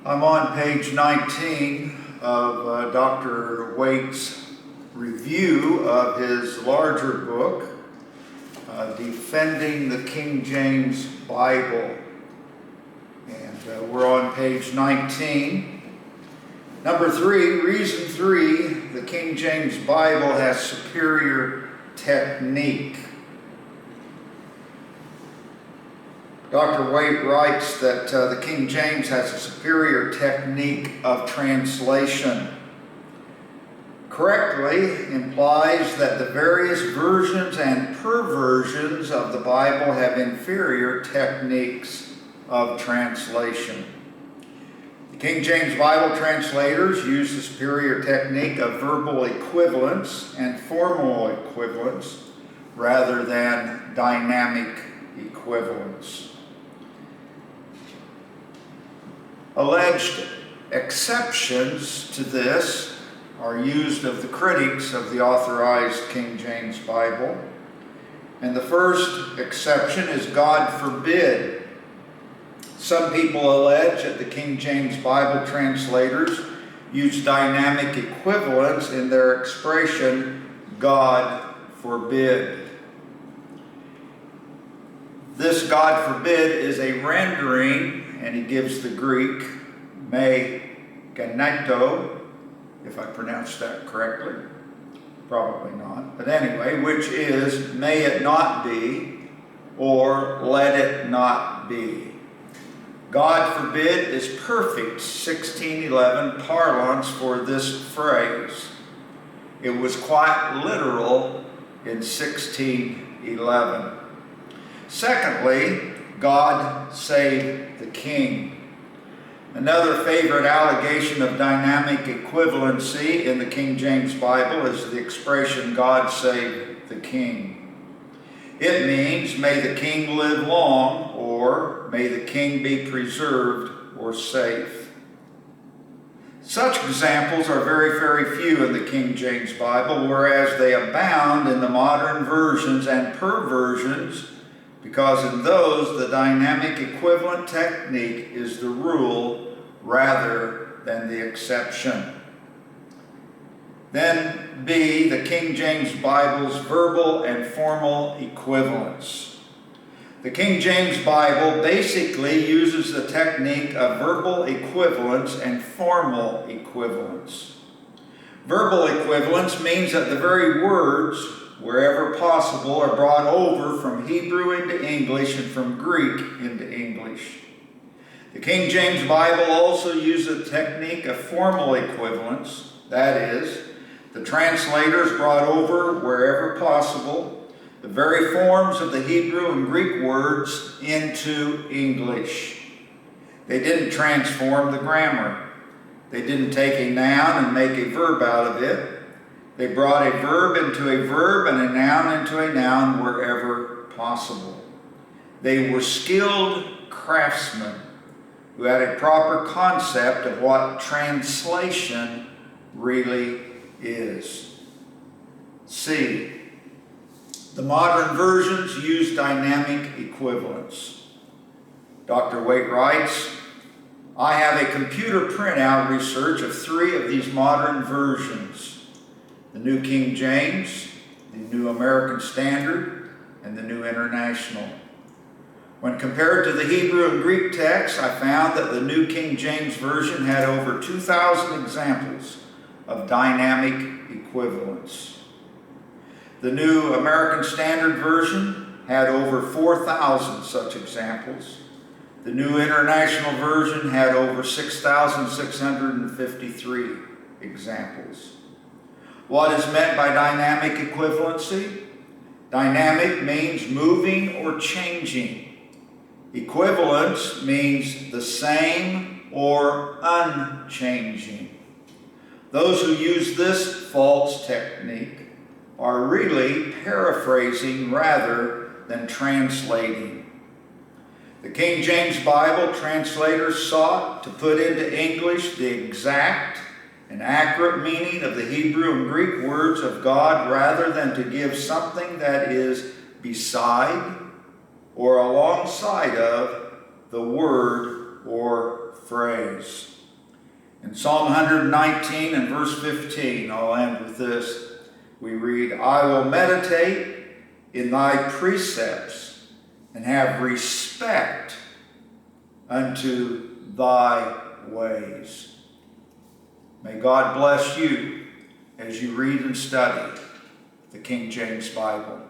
I'm on page 19 of Dr. Waite's review of his larger book, Defending the King James Bible. And we're on page 19. Number 3, reason 3, the King James Bible has superior technique. Dr. Waite writes that the King James has a superior technique of translation. Correctly implies that the various versions and perversions of the Bible have inferior techniques of translation. The King James Bible translators use the superior technique of verbal equivalence and formal equivalence rather than dynamic equivalence. Alleged exceptions to this are used of the critics of the authorized King James Bible. And the first exception is God forbid. Some people allege that the King James Bible translators use dynamic equivalence in their expression, God forbid. This God forbid is a rendering, and he gives the Greek, me geneto, if I pronounced that correctly. Probably not. But anyway, which is, may it not be, or let it not be. God forbid is perfect 1611 parlance for this phrase. It was quite literal in 1611. Secondly, God save the king. Another favorite allegation of dynamic equivalency in the King James Bible is the expression, God save the king. It means, may the king live long, or may the king be preserved or safe. Such examples are very, very few in the King James Bible, whereas they abound in the modern versions and perversions, because in those the dynamic equivalent technique is the rule rather than the exception. Then B, the King James Bible's verbal and formal equivalence. The King James Bible basically uses the technique of verbal equivalence and formal equivalence. Verbal equivalence means that the very words, wherever possible, are brought over from Hebrew into English and from Greek into English. The King James Bible also uses the technique of formal equivalence, that is, the translators brought over, wherever possible, the very forms of the Hebrew and Greek words into English. They didn't transform the grammar. They didn't take a noun and make a verb out of it. They brought a verb into a verb and a noun into a noun wherever possible. They were skilled craftsmen who had a proper concept of what translation really is. C, the modern versions use dynamic equivalence. Dr. Waite writes, I have a computer printout research of 3 of these modern versions: the New King James, the New American Standard, and the New International. When compared to the Hebrew and Greek texts, I found that the New King James Version had over 2,000 examples of dynamic equivalence. The New American Standard Version had over 4,000 such examples. The New International Version had over 6,653 examples. What is meant by dynamic equivalency? Dynamic means moving or changing. Equivalence means the same or unchanging. Those who use this false technique are really paraphrasing rather than translating. The King James Bible translators sought to put into English the exact and accurate meaning of the Hebrew and Greek words of God rather than to give something that is beside or alongside of the word or phrase. In Psalm 119 and verse 15, I'll end with this. We read, I will meditate in thy precepts and have respect unto thy ways. May God bless you as you read and study the King James Bible.